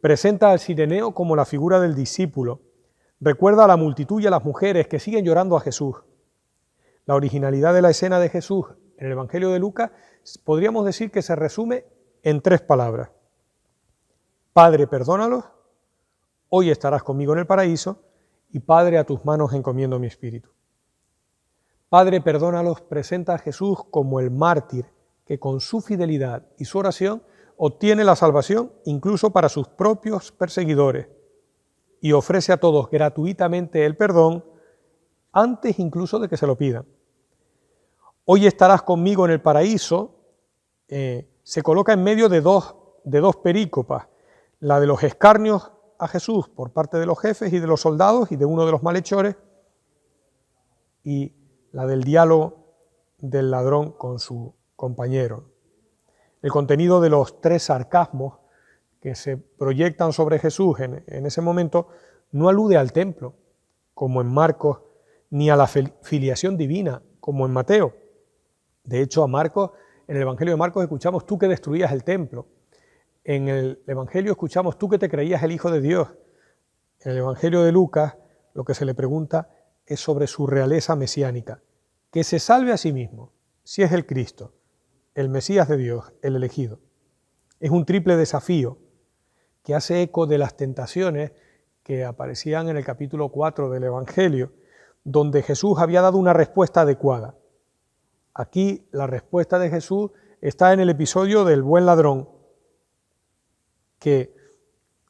presenta al cireneo como la figura del discípulo, recuerda a la multitud y a las mujeres que siguen llorando a Jesús. La originalidad de la escena de Jesús en el Evangelio de Lucas podríamos decir que se resume en 3 palabras. Padre, perdónalos, hoy estarás conmigo en el paraíso, y Padre, a tus manos encomiendo mi espíritu. Padre, perdónalos presenta a Jesús como el mártir que con su fidelidad y su oración obtiene la salvación incluso para sus propios perseguidores y ofrece a todos gratuitamente el perdón antes incluso de que se lo pidan. Hoy estarás conmigo en el paraíso, se coloca en medio de dos perícopas, la de los escarnios a Jesús por parte de los jefes y de los soldados y de uno de los malhechores, y la del diálogo del ladrón con su compañero. El contenido de los 3 sarcasmos que se proyectan sobre Jesús en ese momento no alude al templo, como en Marcos, ni a la filiación divina, como en Mateo. De hecho, a Marcos En el Evangelio de Marcos escuchamos tú que destruías el templo. En el Evangelio escuchamos tú que te creías el Hijo de Dios. En el Evangelio de Lucas lo que se le pregunta es sobre su realeza mesiánica. Que se salve a sí mismo, si es el Cristo, el Mesías de Dios, el elegido. Es un triple desafío que hace eco de las tentaciones que aparecían en el capítulo 4 del Evangelio, donde Jesús había dado una respuesta adecuada. Aquí la respuesta de Jesús está en el episodio del buen ladrón, que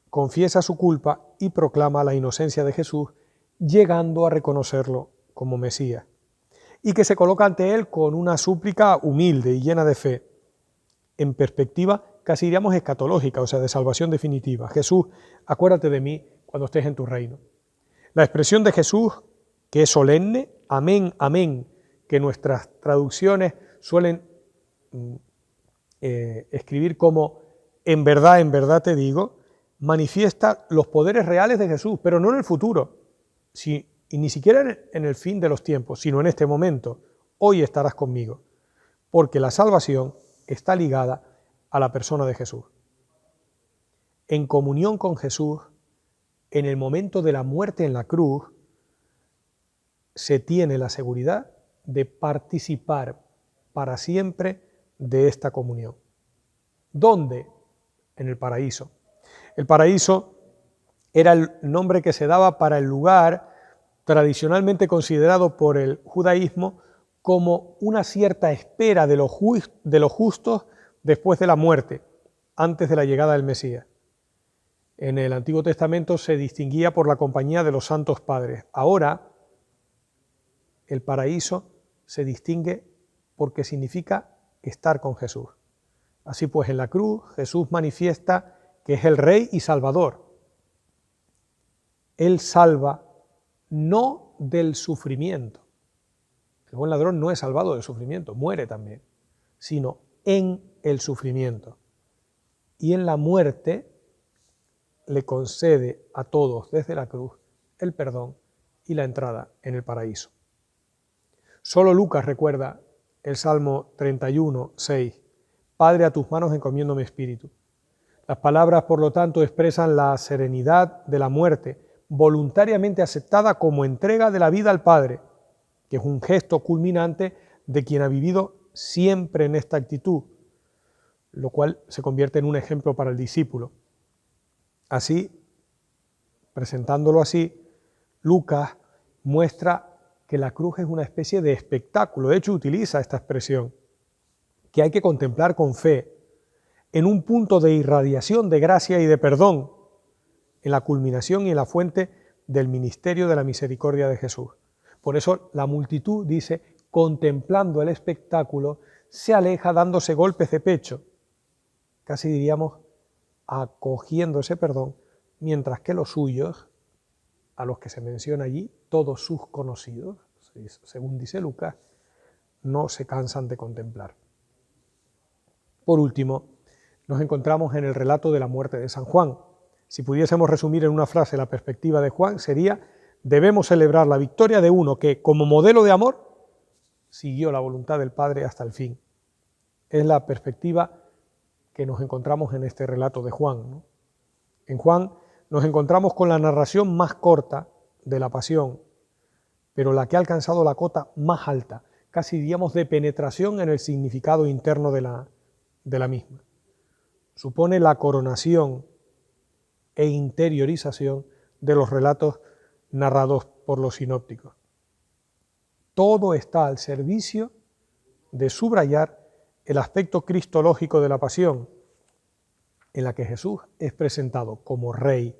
confiesa su culpa y proclama la inocencia de Jesús, llegando a reconocerlo como Mesías, y que se coloca ante él con una súplica humilde y llena de fe, en perspectiva casi diríamos escatológica, o sea, de salvación definitiva. Jesús, acuérdate de mí cuando estés en tu reino. La expresión de Jesús, que es solemne, amén, amén, que nuestras traducciones suelen escribir como en verdad te digo, manifiesta los poderes reales de Jesús, pero no en el futuro, y ni siquiera en el fin de los tiempos, sino en este momento. Hoy estarás conmigo, porque la salvación está ligada a la persona de Jesús. En comunión con Jesús, en el momento de la muerte en la cruz, se tiene la seguridad de participar para siempre de esta comunión. ¿Dónde? En el paraíso. El paraíso era el nombre que se daba para el lugar tradicionalmente considerado por el judaísmo como una cierta espera de los justos después de la muerte, antes de la llegada del Mesías. En el Antiguo Testamento se distinguía por la compañía de los santos padres. Ahora, el paraíso se distingue porque significa estar con Jesús. Así pues, en la cruz Jesús manifiesta que es el Rey y Salvador. Él salva no del sufrimiento. El buen ladrón no es salvado del sufrimiento, muere también, sino en el sufrimiento. Y en la muerte le concede a todos desde la cruz el perdón y la entrada en el paraíso. Solo Lucas recuerda el Salmo 31, 6. Padre, a tus manos encomiendo mi espíritu. Las palabras, por lo tanto, expresan la serenidad de la muerte, voluntariamente aceptada como entrega de la vida al Padre, que es un gesto culminante de quien ha vivido siempre en esta actitud, lo cual se convierte en un ejemplo para el discípulo. Así, presentándolo así, Lucas muestra que la cruz es una especie de espectáculo. De hecho, utiliza esta expresión, que hay que contemplar con fe, en un punto de irradiación de gracia y de perdón, en la culminación y en la fuente del ministerio de la misericordia de Jesús. Por eso la multitud, dice, contemplando el espectáculo, se aleja dándose golpes de pecho, casi diríamos acogiendo ese perdón, mientras que los suyos, a los que se menciona allí, todos sus conocidos, según dice Lucas, no se cansan de contemplar. Por último, nos encontramos en el relato de la muerte de San Juan. Si pudiésemos resumir en una frase la perspectiva de Juan, sería: debemos celebrar la victoria de uno que, como modelo de amor, siguió la voluntad del Padre hasta el fin. Es la perspectiva que nos encontramos en este relato de Juan, ¿no? En Juan nos encontramos con la narración más corta de la pasión, pero la que ha alcanzado la cota más alta, casi diríamos de penetración en el significado interno de la misma. Supone la coronación e interiorización de los relatos narrados por los sinópticos. Todo está al servicio de subrayar el aspecto cristológico de la pasión, en la que Jesús es presentado como Rey.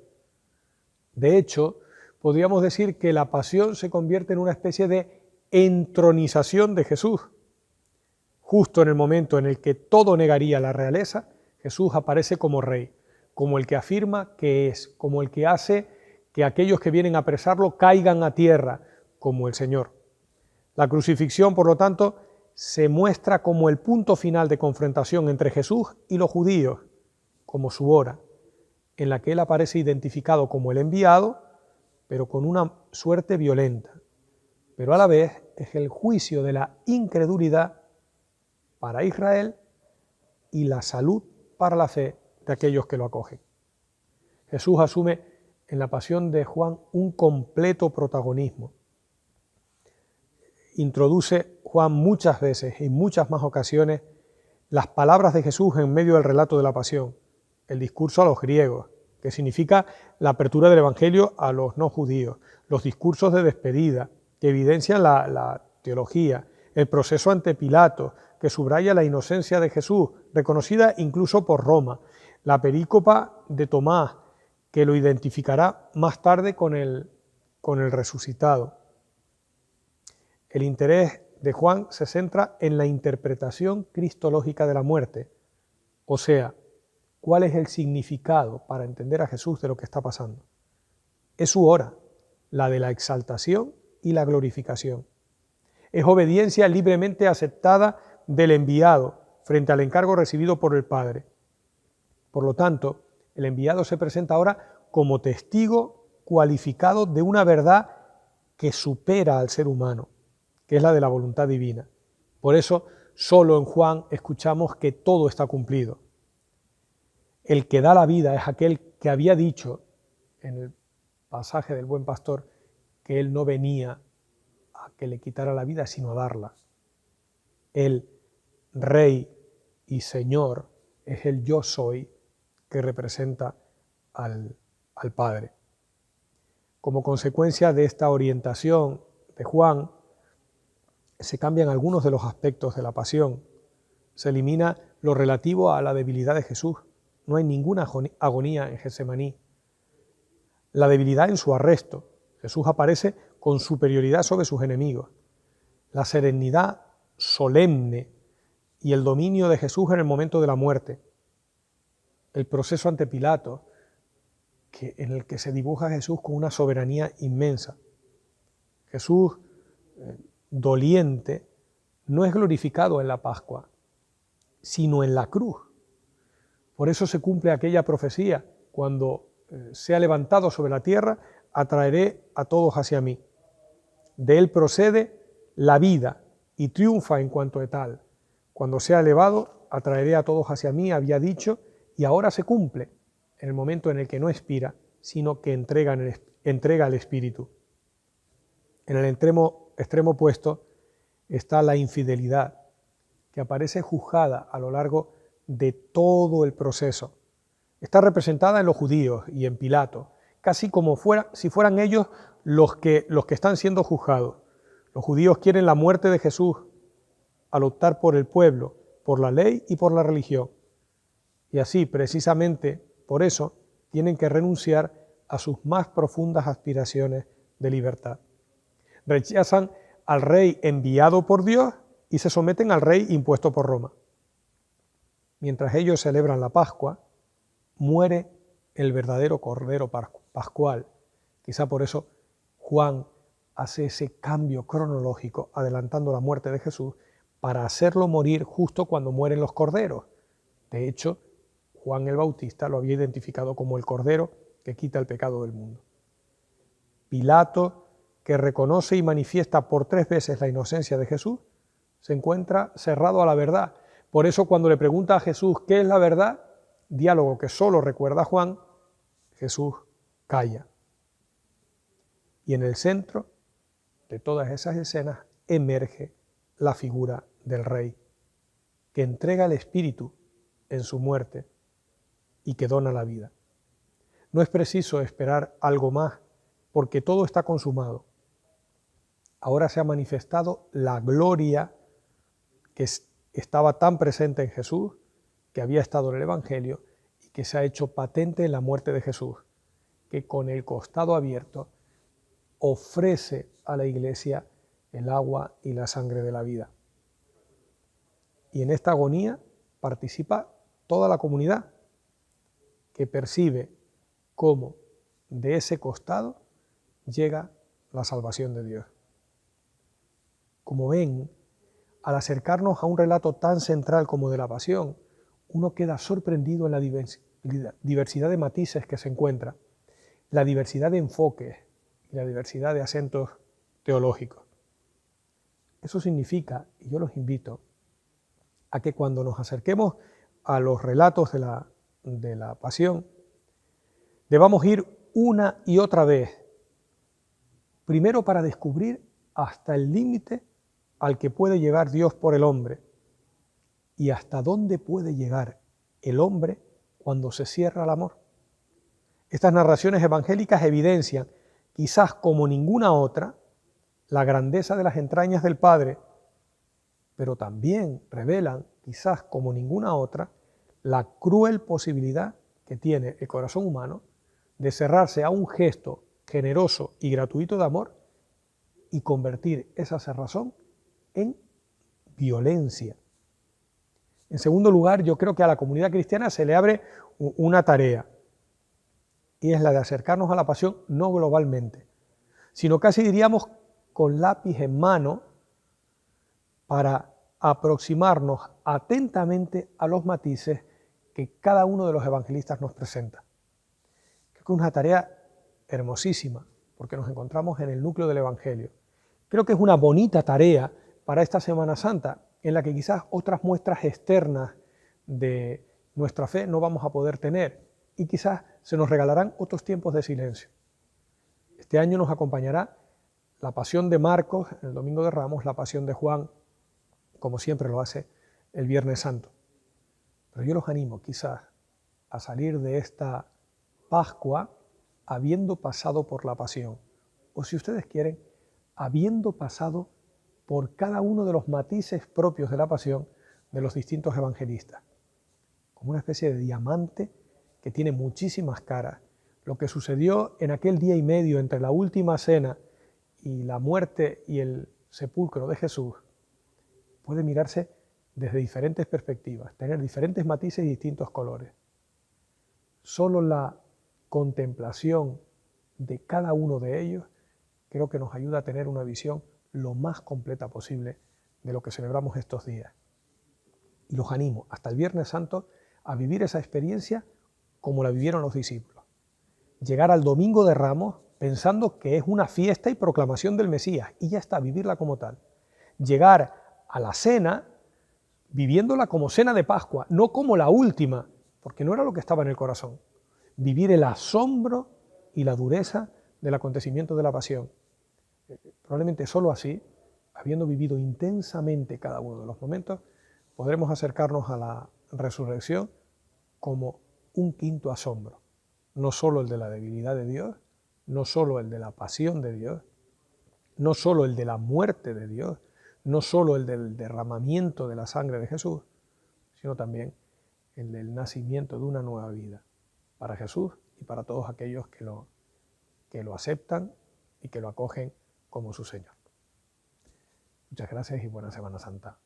De hecho, podríamos decir que la pasión se convierte en una especie de entronización de Jesús. Justo en el momento en el que todo negaría la realeza, Jesús aparece como Rey, como el que afirma que es, como el que hace que aquellos que vienen a apresarlo caigan a tierra, como el Señor. La crucifixión, por lo tanto, se muestra como el punto final de confrontación entre Jesús y los judíos, como su hora, en la que Él aparece identificado como el enviado, pero con una suerte violenta. Pero a la vez es el juicio de la incredulidad para Israel y la salud para la fe de aquellos que lo acogen. Jesús asume en la pasión de Juan un completo protagonismo. Introduce Juan muchas veces, en muchas más ocasiones, las palabras de Jesús en medio del relato de la pasión, el discurso a los griegos, que significa la apertura del Evangelio a los no judíos, los discursos de despedida, que evidencian la teología, el proceso ante Pilato, que subraya la inocencia de Jesús, reconocida incluso por Roma, la perícopa de Tomás, que lo identificará más tarde con el resucitado. El interés de Juan se centra en la interpretación cristológica de la muerte, o sea, cuál es el significado para entender a Jesús de lo que está pasando. Es su hora, la de la exaltación y la glorificación. Es obediencia libremente aceptada del enviado frente al encargo recibido por el Padre. Por lo tanto, el enviado se presenta ahora como testigo cualificado de una verdad que supera al ser humano, que es la de la voluntad divina. Por eso, solo en Juan escuchamos que todo está cumplido. El que da la vida es aquel que había dicho en el pasaje del buen pastor que él no venía a que le quitara la vida, sino a darla. El Rey y Señor es el yo soy que representa al Padre. Como consecuencia de esta orientación de Juan, se cambian algunos de los aspectos de la pasión. Se elimina lo relativo a la debilidad de Jesús. No hay ninguna agonía en Getsemaní. La debilidad en su arresto. Jesús aparece con superioridad sobre sus enemigos. La serenidad solemne y el dominio de Jesús en el momento de la muerte. El proceso ante Pilato, en el que se dibuja a Jesús con una soberanía inmensa. Jesús, doliente, no es glorificado en la Pascua, sino en la cruz. Por eso se cumple aquella profecía: cuando sea levantado sobre la tierra, atraeré a todos hacia mí. De él procede la vida y triunfa en cuanto a tal. Cuando sea elevado, atraeré a todos hacia mí, había dicho, y ahora se cumple en el momento en el que no expira, sino que entrega el Espíritu. En el extremo opuesto está la infidelidad, que aparece juzgada a lo largo de todo el proceso. Está representada en los judíos y en Pilato, casi como si fueran ellos los que están siendo juzgados. Los judíos quieren la muerte de Jesús al optar por el pueblo, por la ley y por la religión. Y así, precisamente por eso, tienen que renunciar a sus más profundas aspiraciones de libertad. Rechazan al rey enviado por Dios y se someten al rey impuesto por Roma. Mientras ellos celebran la Pascua, muere el verdadero Cordero Pascual. Quizá por eso Juan hace ese cambio cronológico, adelantando la muerte de Jesús, para hacerlo morir justo cuando mueren los corderos. De hecho, Juan el Bautista lo había identificado como el Cordero que quita el pecado del mundo. Pilato, que reconoce y manifiesta por 3 veces la inocencia de Jesús, se encuentra cerrado a la verdad. Por eso, cuando le pregunta a Jesús qué es la verdad, diálogo que solo recuerda Juan, Jesús calla. Y en el centro de todas esas escenas emerge la figura del Rey, que entrega el Espíritu en su muerte y que dona la vida. No es preciso esperar algo más, porque todo está consumado. Ahora se ha manifestado la gloria que estaba tan presente en Jesús, que había estado en el Evangelio y que se ha hecho patente en la muerte de Jesús, que con el costado abierto ofrece a la Iglesia el agua y la sangre de la vida. Y en esta agonía participa toda la comunidad, que percibe cómo de ese costado llega la salvación de Dios. Como ven, al acercarnos a un relato tan central como de la pasión, uno queda sorprendido en la diversidad de matices que se encuentra, la diversidad de enfoques y la diversidad de acentos teológicos. Eso significa, y yo los invito, a que cuando nos acerquemos a los relatos de la pasión, debamos ir una y otra vez, primero para descubrir hasta el límite al que puede llegar Dios por el hombre y hasta dónde puede llegar el hombre cuando se cierra el amor. Estas narraciones evangélicas evidencian, quizás como ninguna otra, la grandeza de las entrañas del Padre, pero también revelan, quizás como ninguna otra, la cruel posibilidad que tiene el corazón humano de cerrarse a un gesto generoso y gratuito de amor y convertir esa cerrazón en violencia. En segundo lugar, yo creo que a la comunidad cristiana se le abre una tarea, y es la de acercarnos a la pasión no globalmente, sino casi diríamos con lápiz en mano para aproximarnos atentamente a los matices que cada uno de los evangelistas nos presenta. Creo que es una tarea hermosísima, porque nos encontramos en el núcleo del Evangelio. Creo que es una bonita tarea para esta Semana Santa, en la que quizás otras muestras externas de nuestra fe no vamos a poder tener, y quizás se nos regalarán otros tiempos de silencio. Este año nos acompañará la pasión de Marcos, el Domingo de Ramos, la pasión de Juan, como siempre lo hace el Viernes Santo. Pero yo los animo quizás a salir de esta Pascua habiendo pasado por la pasión, o si ustedes quieren, habiendo pasado por cada uno de los matices propios de la pasión de los distintos evangelistas, como una especie de diamante que tiene muchísimas caras. Lo que sucedió en aquel día y medio entre la última cena y la muerte y el sepulcro de Jesús puede mirarse desde diferentes perspectivas, tener diferentes matices y distintos colores. Solo la contemplación de cada uno de ellos creo que nos ayuda a tener una visión lo más completa posible de lo que celebramos estos días. Y los animo hasta el Viernes Santo a vivir esa experiencia como la vivieron los discípulos. Llegar al Domingo de Ramos pensando que es una fiesta y proclamación del Mesías, y ya está, vivirla como tal. Llegar a la cena viviéndola como cena de Pascua, no como la última, porque no era lo que estaba en el corazón. Vivir el asombro y la dureza del acontecimiento de la pasión. Probablemente solo así, habiendo vivido intensamente cada uno de los momentos, podremos acercarnos a la resurrección como un quinto asombro. No solo el de la debilidad de Dios, no solo el de la pasión de Dios, no solo el de la muerte de Dios, no solo el del derramamiento de la sangre de Jesús, sino también el del nacimiento de una nueva vida para Jesús y para todos aquellos que lo aceptan y que lo acogen como su Señor. Muchas gracias y buena Semana Santa.